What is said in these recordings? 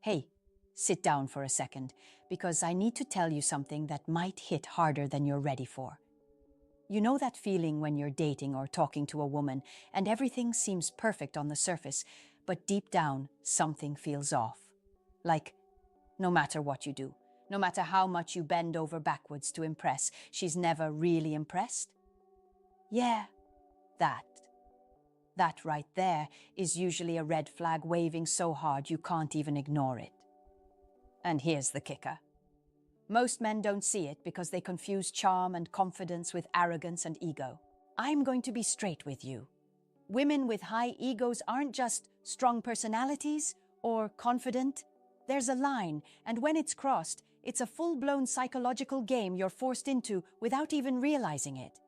Hey, sit down for a second, because I need to tell you something that might hit harder than you're ready for. You know that feeling when you're dating or talking to a woman and everything seems perfect on the surface, but deep down, something feels off. Like, no matter what you do, no matter how much you bend over backwards to impress, she's never really impressed? Yeah, that. That right there is usually a red flag waving so hard you can't even ignore it. And here's the kicker. Most men don't see it because they confuse charm and confidence with arrogance and ego. I'm going to be straight with you. Women with high egos aren't just strong personalities or confident. There's a line, and when it's crossed, it's a full-blown psychological game you're forced into without even realizing it.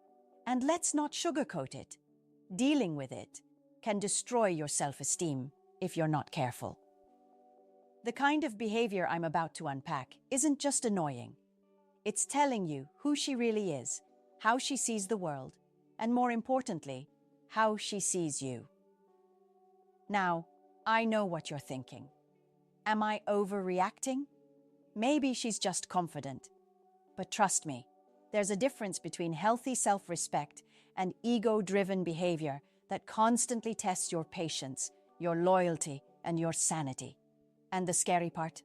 And let's not sugarcoat it. Dealing with it can destroy your self-esteem if you're not careful. The kind of behavior I'm about to unpack isn't just annoying. It's telling you who she really is, how she sees the world, and more importantly, how she sees you. Now, I know what you're thinking. Am I overreacting? Maybe she's just confident. But trust me, there's a difference between healthy self-respect and ego-driven behavior that constantly tests your patience, your loyalty, and your sanity. And the scary part?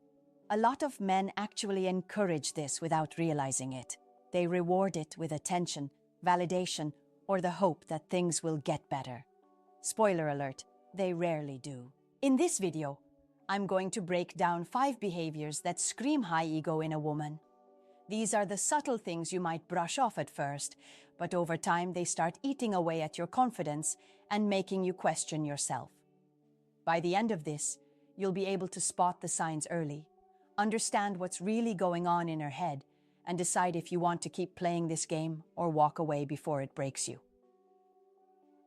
A lot of men actually encourage this without realizing it. They reward it with attention, validation, or the hope that things will get better. Spoiler alert, they rarely do. In this video, I'm going to break down 5 behaviors that scream high ego in a woman. These are the subtle things you might brush off at first, but over time they start eating away at your confidence and making you question yourself. By the end of this, you'll be able to spot the signs early, understand what's really going on in her head, and decide if you want to keep playing this game or walk away before it breaks you.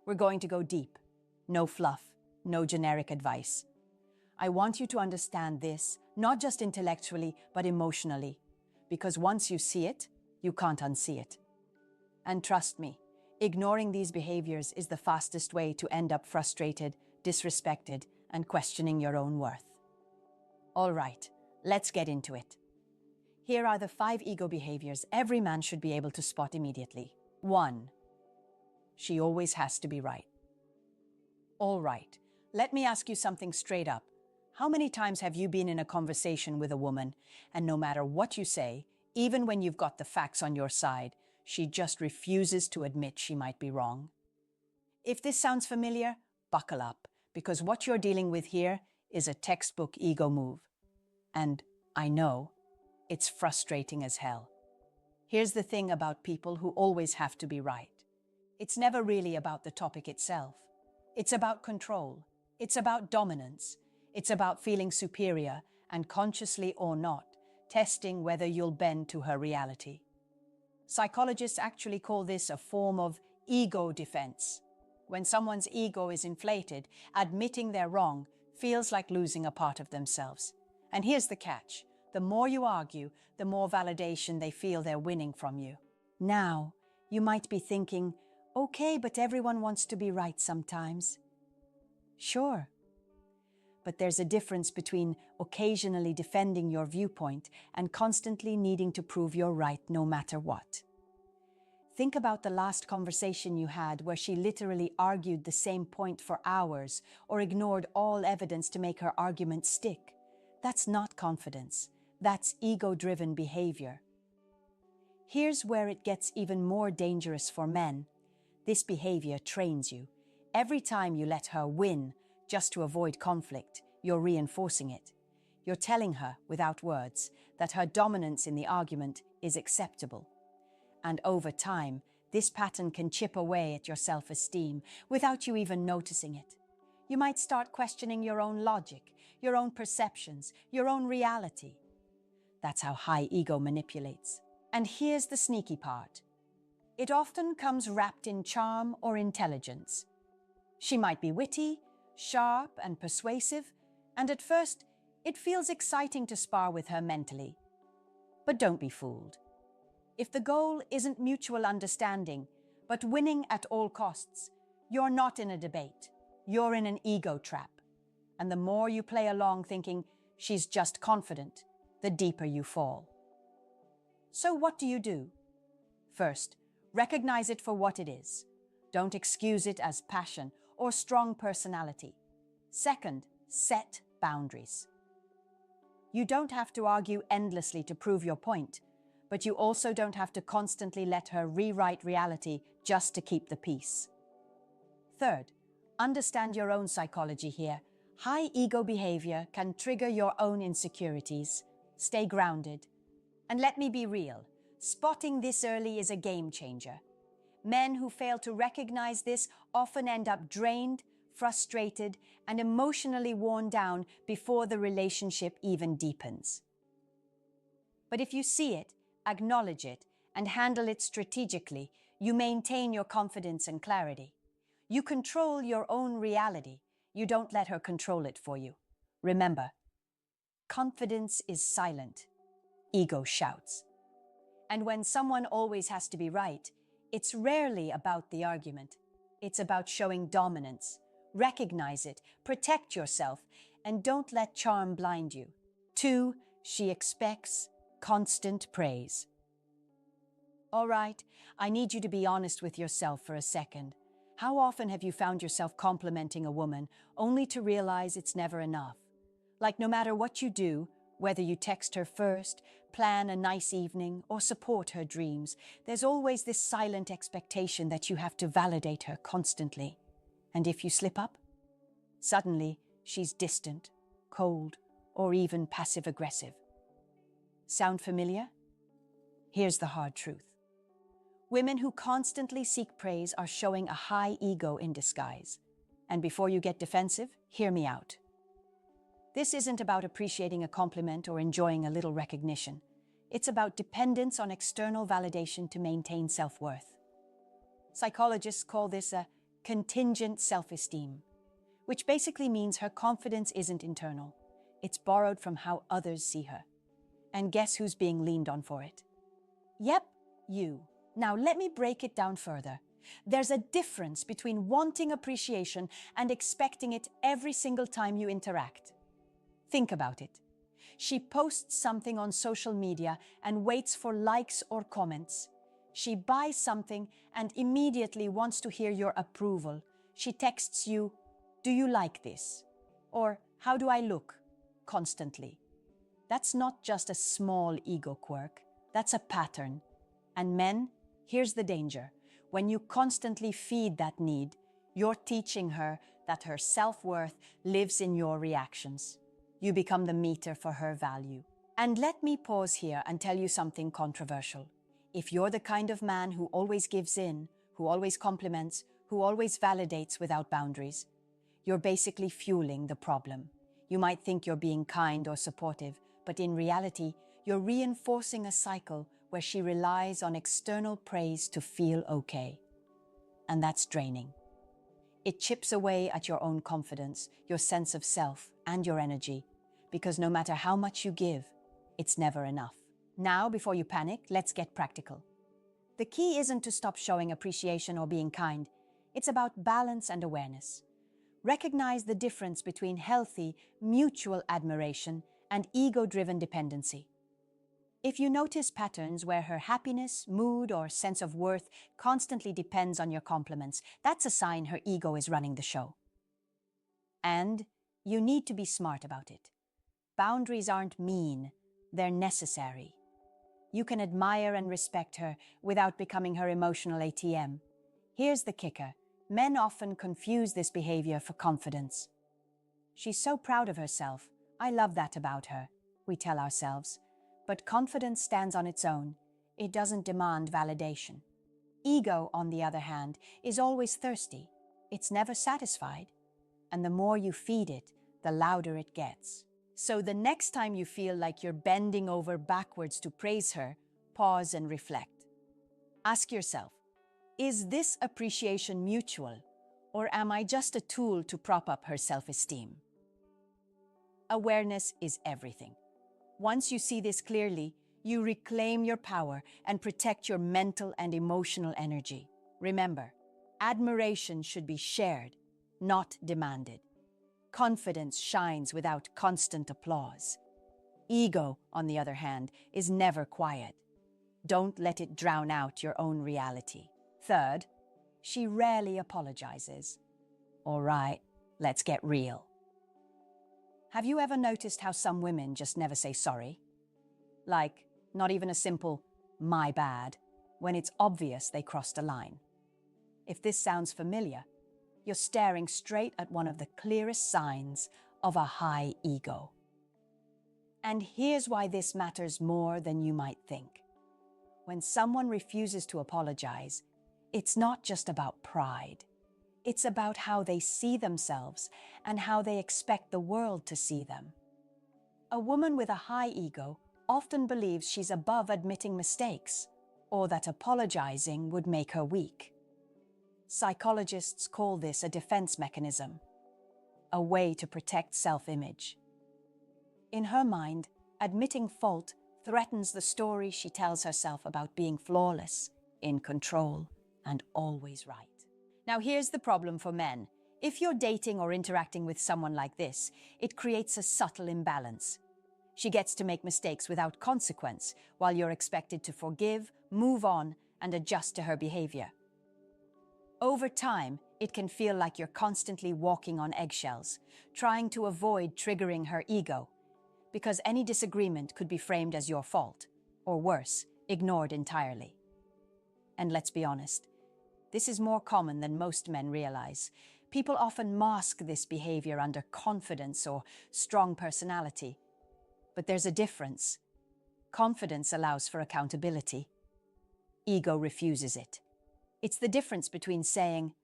We're going to go deep. No fluff, no generic advice. I want you to understand this, not just intellectually, but emotionally, because once you see it, you can't unsee it. And trust me, ignoring these behaviors is the fastest way to end up frustrated, disrespected, and questioning your own worth. All right, let's get into it. Here are the 5 ego behaviors every man should be able to spot immediately. 1. She always has to be right. All right, let me ask you something straight up. How many times have you been in a conversation with a woman, and no matter what you say, even when you've got the facts on your side, she just refuses to admit she might be wrong? If this sounds familiar, buckle up, because what you're dealing with here is a textbook ego move. And I know, it's frustrating as hell. Here's the thing about people who always have to be right. It's never really about the topic itself. It's about control. It's about dominance. It's about feeling superior and, consciously or not, testing whether you'll bend to her reality. Psychologists actually call this a form of ego defense. When someone's ego is inflated, admitting they're wrong feels like losing a part of themselves. And here's the catch. The more you argue, the more validation they feel they're winning from you. Now, you might be thinking, okay, but everyone wants to be right sometimes. Sure. But there's a difference between occasionally defending your viewpoint and constantly needing to prove you're right no matter what. Think about the last conversation you had where she literally argued the same point for hours or ignored all evidence to make her argument stick. That's not confidence. That's ego-driven behavior. Here's where it gets even more dangerous for men. This behavior trains you. Every time you let her win just to avoid conflict, you're reinforcing it. You're telling her, without words, that her dominance in the argument is acceptable. And over time, this pattern can chip away at your self-esteem without you even noticing it. You might start questioning your own logic, your own perceptions, your own reality. That's how high ego manipulates. And here's the sneaky part. It often comes wrapped in charm or intelligence. She might be witty, sharp, and persuasive, and at first, it feels exciting to spar with her mentally. But don't be fooled. If the goal isn't mutual understanding, but winning at all costs, you're not in a debate. You're in an ego trap. And the more you play along thinking, She's just confident, the deeper you fall. So what do? First, recognize it for what it is. Don't excuse it as passion or strong personality. Second, set boundaries. You don't have to argue endlessly to prove your point, but you also don't have to constantly let her rewrite reality just to keep the peace. Third, understand your own psychology here. High ego behavior can trigger your own insecurities. Stay grounded. And let me be real, spotting this early is a game changer. Men who fail to recognize this often end up drained, frustrated, and emotionally worn down before the relationship even deepens. But if you see it, acknowledge it, and handle it strategically, you maintain your confidence and clarity. You control your own reality. You don't let her control it for you. Remember, confidence is silent. Ego shouts. And when someone always has to be right, it's rarely about the argument. It's about showing dominance. Recognize it, protect yourself, and don't let charm blind you. 2, she expects constant praise. All right, I need you to be honest with yourself for a second. How often have you found yourself complimenting a woman only to realize it's never enough? Like no matter what you do, whether you text her first, plan a nice evening, or support her dreams, there's always this silent expectation that you have to validate her constantly. And if you slip up, suddenly she's distant, cold, or even passive-aggressive. Sound familiar? Here's the hard truth. Women who constantly seek praise are showing a high ego in disguise. And before you get defensive, hear me out. This isn't about appreciating a compliment or enjoying a little recognition. It's about dependence on external validation to maintain self-worth. Psychologists call this a contingent self-esteem, which basically means her confidence isn't internal. It's borrowed from how others see her. And guess who's being leaned on for it? Yep, you. Now let me break it down further. There's a difference between wanting appreciation and expecting it every single time you interact. Think about it. She posts something on social media and waits for likes or comments. She buys something and immediately wants to hear your approval. She texts you, "Do you like this?" Or "How do I look?" constantly. That's not just a small ego quirk. That's a pattern. And men, here's the danger. When you constantly feed that need, you're teaching her that her self-worth lives in your reactions. You become the meter for her value. And let me pause here and tell you something controversial. If you're the kind of man who always gives in, who always compliments, who always validates without boundaries, you're basically fueling the problem. You might think you're being kind or supportive, but in reality, you're reinforcing a cycle where she relies on external praise to feel okay. And that's draining. It chips away at your own confidence, your sense of self, and your energy, because no matter how much you give, it's never enough. Now, before you panic, let's get practical. The key isn't to stop showing appreciation or being kind. It's about balance and awareness. Recognize the difference between healthy, mutual admiration and ego-driven dependency. If you notice patterns where her happiness, mood, or sense of worth constantly depends on your compliments, that's a sign her ego is running the show. And you need to be smart about it. Boundaries aren't mean, they're necessary. You can admire and respect her without becoming her emotional ATM. Here's the kicker. Men often confuse this behavior for confidence. She's so proud of herself. I love that about her, we tell ourselves. But confidence stands on its own. It doesn't demand validation. Ego, on the other hand, is always thirsty. It's never satisfied. And the more you feed it, the louder it gets. So the next time you feel like you're bending over backwards to praise her, pause and reflect. Ask yourself, is this appreciation mutual, or am I just a tool to prop up her self-esteem? Awareness is everything. Once you see this clearly, you reclaim your power and protect your mental and emotional energy. Remember, admiration should be shared, not demanded. Confidence shines without constant applause. Ego, on the other hand, is never quiet. Don't let it drown out your own reality. Third, she rarely apologizes. All right, let's get real. Have you ever noticed how some women just never say sorry? Like, not even a simple, "my bad," when it's obvious they crossed a line. If this sounds familiar, you're staring straight at one of the clearest signs of a high ego. And here's why this matters more than you might think. When someone refuses to apologize, it's not just about pride. It's about how they see themselves and how they expect the world to see them. A woman with a high ego often believes she's above admitting mistakes, or that apologizing would make her weak. Psychologists call this a defense mechanism, a way to protect self-image. In her mind, admitting fault threatens the story she tells herself about being flawless, in control, and always right. Now here's the problem for men. If you're dating or interacting with someone like this, it creates a subtle imbalance. She gets to make mistakes without consequence, while you're expected to forgive, move on, and adjust to her behavior. Over time, it can feel like you're constantly walking on eggshells, trying to avoid triggering her ego, because any disagreement could be framed as your fault, or worse, ignored entirely. And let's be honest, this is more common than most men realize. People often mask this behavior under confidence or strong personality. But there's a difference. Confidence allows for accountability. Ego refuses it. It's the difference between saying,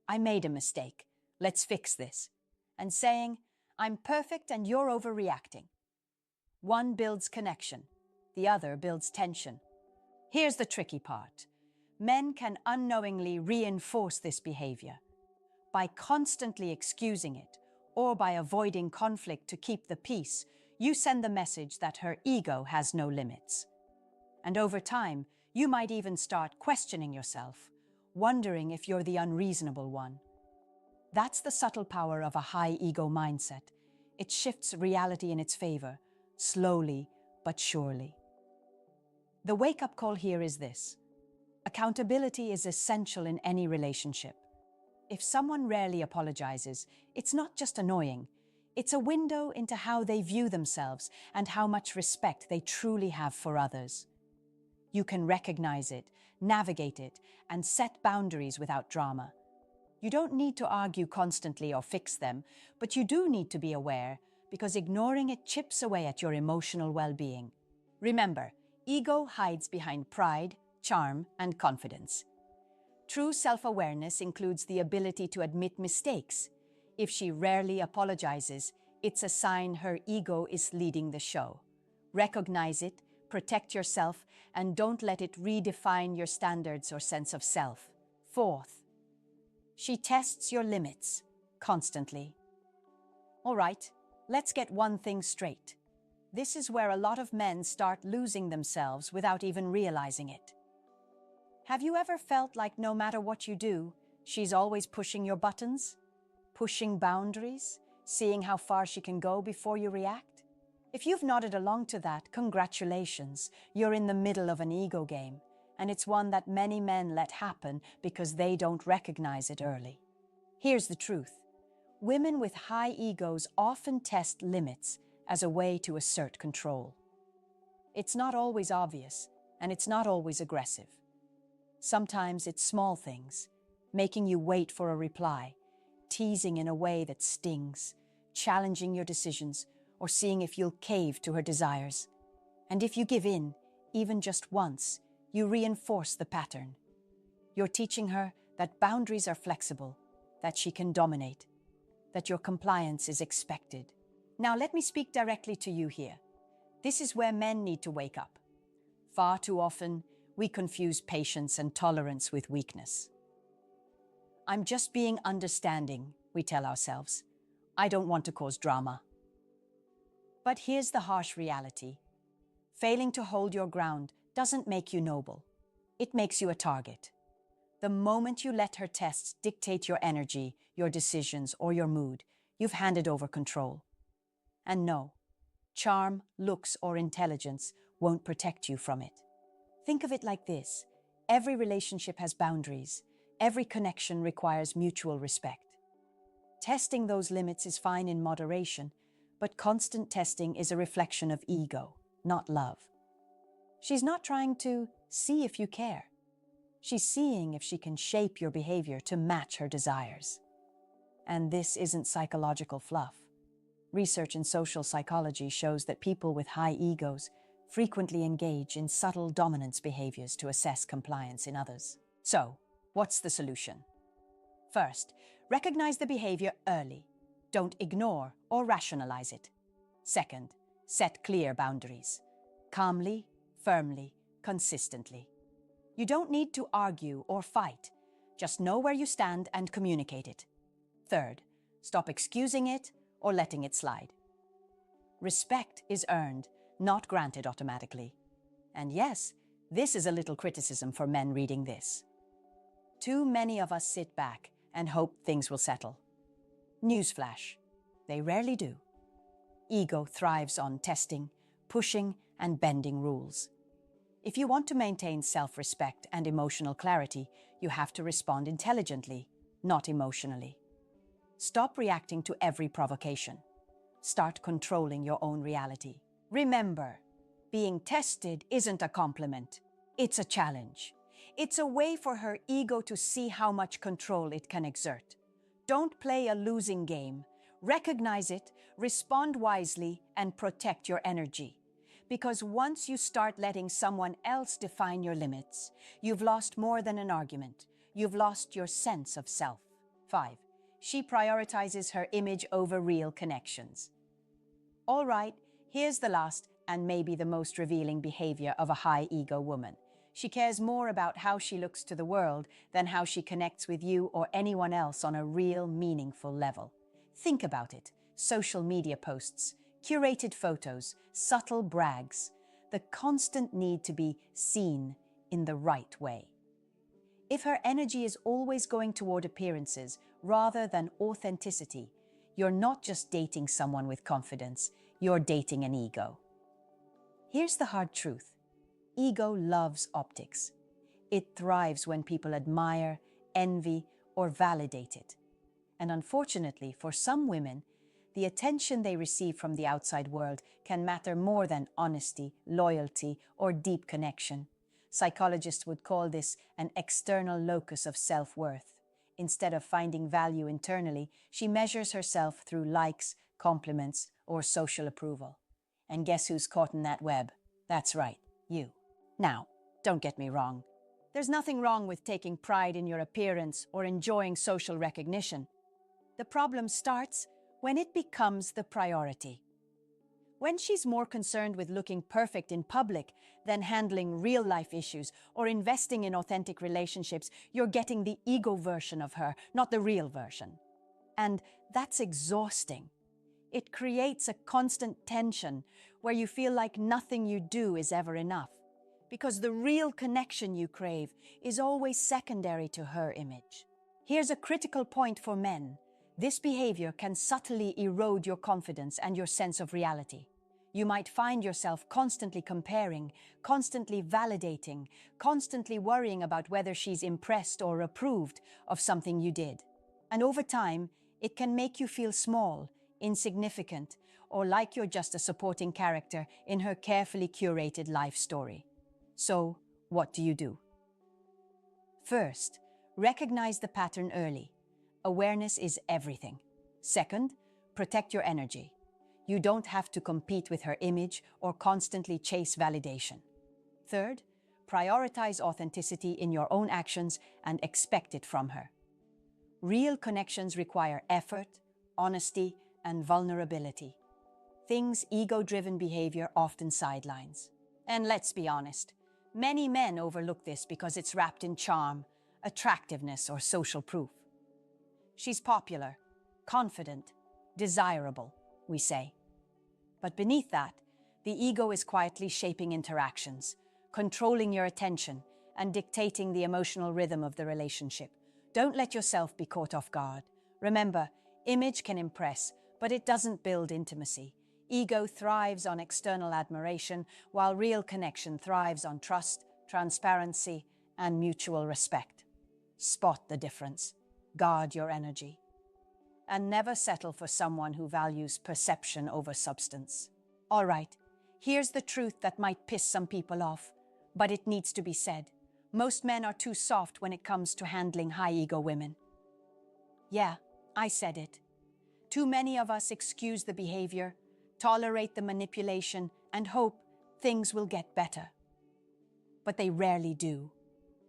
"I made a mistake, let's fix this," and saying, "I'm perfect and you're overreacting." One builds connection, the other builds tension. Here's the tricky part. Men can unknowingly reinforce this behavior. By constantly excusing it, or by avoiding conflict to keep the peace, you send the message that her ego has no limits. And over time, you might even start questioning yourself, wondering if you're the unreasonable one. That's the subtle power of a high ego mindset. It shifts reality in its favor, slowly but surely. The wake-up call here is this. Accountability is essential in any relationship. If someone rarely apologizes, it's not just annoying. It's a window into how they view themselves and how much respect they truly have for others. You can recognize it, navigate it, and set boundaries without drama. You don't need to argue constantly or fix them, but you do need to be aware, because ignoring it chips away at your emotional well-being. Remember, ego hides behind pride, charm, and confidence. True self-awareness includes the ability to admit mistakes. If she rarely apologizes, it's a sign her ego is leading the show. Recognize it, protect yourself, and don't let it redefine your standards or sense of self. Fourth, she tests your limits constantly. All right, let's get one thing straight. This is where a lot of men start losing themselves without even realizing it. Have you ever felt like no matter what you do, she's always pushing your buttons? Pushing boundaries? Seeing how far she can go before you react? If you've nodded along to that, congratulations, you're in the middle of an ego game, and it's one that many men let happen because they don't recognize it early. Here's the truth. Women with high egos often test limits as a way to assert control. It's not always obvious, and it's not always aggressive. Sometimes it's small things, making you wait for a reply, teasing in a way that stings, challenging your decisions, or seeing if you'll cave to her desires. And if you give in, even just once, you reinforce the pattern. You're teaching her that boundaries are flexible, that she can dominate, that your compliance is expected. Now let me speak directly to you here. This is where men need to wake up. Far too often, we confuse patience and tolerance with weakness. I'm just being understanding, we tell ourselves. I don't want to cause drama. But here's the harsh reality. Failing to hold your ground doesn't make you noble. It makes you a target. The moment you let her tests dictate your energy, your decisions, or your mood, you've handed over control. And no, charm, looks, or intelligence won't protect you from it. Think of it like this. Every relationship has boundaries. Every connection requires mutual respect. Testing those limits is fine in moderation, but constant testing is a reflection of ego, not love. She's not trying to see if you care. She's seeing if she can shape your behavior to match her desires. And this isn't psychological fluff. Research in social psychology shows that people with high egos frequently engage in subtle dominance behaviors to assess compliance in others. So, what's the solution? First, recognize the behavior early. Don't ignore or rationalize it. Second, set clear boundaries. Calmly, firmly, consistently. You don't need to argue or fight. Just know where you stand and communicate it. Third, stop excusing it or letting it slide. Respect is earned, not granted automatically. And yes, this is a little criticism for men reading this. Too many of us sit back and hope things will settle. Newsflash, they rarely do. Ego thrives on testing, pushing, and bending rules. If you want to maintain self-respect and emotional clarity, you have to respond intelligently, not emotionally. Stop reacting to every provocation. Start controlling your own reality. Remember, being tested isn't a compliment. It's a challenge. It's a way for her ego to see how much control it can exert. Don't play a losing game. Recognize it, respond wisely, and protect your energy. Because once you start letting someone else define your limits, you've lost more than an argument. You've lost your sense of self. 5. She prioritizes her image over real connections. All right, here's the last and maybe the most revealing behavior of a high-ego woman. She cares more about how she looks to the world than how she connects with you or anyone else on a real, meaningful level. Think about it. Social media posts, curated photos, subtle brags, the constant need to be seen in the right way. If her energy is always going toward appearances rather than authenticity, you're not just dating someone with confidence, you're dating an ego. Here's the hard truth. Ego loves optics. It thrives when people admire, envy, or validate it. And unfortunately, for some women, the attention they receive from the outside world can matter more than honesty, loyalty, or deep connection. Psychologists would call this an external locus of self-worth. Instead of finding value internally, she measures herself through likes, compliments, or social approval. And guess who's caught in that web? That's right, you. Now, don't get me wrong. There's nothing wrong with taking pride in your appearance or enjoying social recognition. The problem starts when it becomes the priority. When she's more concerned with looking perfect in public than handling real-life issues or investing in authentic relationships, you're getting the ego version of her, not the real version. And that's exhausting. It creates a constant tension where you feel like nothing you do is ever enough, because the real connection you crave is always secondary to her image. Here's a critical point for men. This behavior can subtly erode your confidence and your sense of reality. You might find yourself constantly comparing, constantly validating, constantly worrying about whether she's impressed or approved of something you did. And over time, it can make you feel small, insignificant, or like you're just a supporting character in her carefully curated life story. So, what do? First, recognize the pattern early. Awareness is everything. Second, protect your energy. You don't have to compete with her image or constantly chase validation. Third, prioritize authenticity in your own actions and expect it from her. Real connections require effort, honesty, and vulnerability. Things ego-driven behavior often sidelines. And let's be honest, many men overlook this because it's wrapped in charm, attractiveness, or social proof. She's popular, confident, desirable, we say. But beneath that, the ego is quietly shaping interactions, controlling your attention, and dictating the emotional rhythm of the relationship. Don't let yourself be caught off guard. Remember, Image can impress, but it doesn't build intimacy. Ego thrives on external admiration, while real connection thrives on trust, transparency, and mutual respect. Spot the difference. Guard your energy. And never settle for someone who values perception over substance. All right, here's the truth that might piss some people off, but it needs to be said. Most men are too soft when it comes to handling high-ego women. Yeah, I said it. Too many of us excuse the behavior, tolerate the manipulation, and hope things will get better. But they rarely do.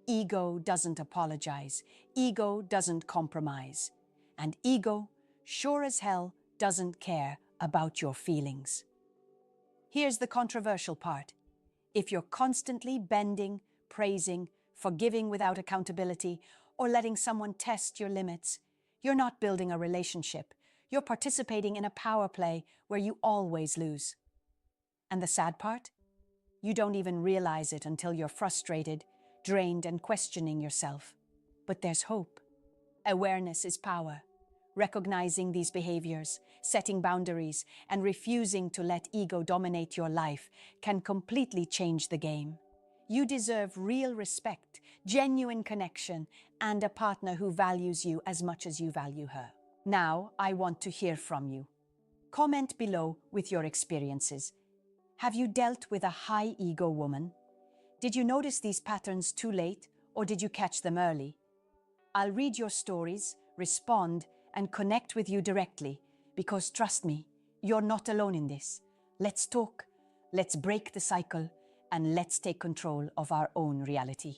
Ego doesn't apologize. Ego doesn't compromise. And ego, sure as hell, doesn't care about your feelings. Here's the controversial part. If you're constantly bending, praising, forgiving without accountability, or letting someone test your limits, you're not building a relationship. You're participating in a power play where you always lose. And the sad part? You don't even realize it until you're frustrated, drained, and questioning yourself. But there's hope. Awareness is power. Recognizing these behaviors, setting boundaries, and refusing to let ego dominate your life can completely change the game. You deserve real respect, genuine connection, and a partner who values you as much as you value her. Now, I want to hear from you. Comment below with your experiences. Have you dealt with a high-ego woman? Did you notice these patterns too late, or did you catch them early? I'll read your stories, respond, and connect with you directly, because trust me, you're not alone in this. Let's talk, let's break the cycle, and let's take control of our own reality.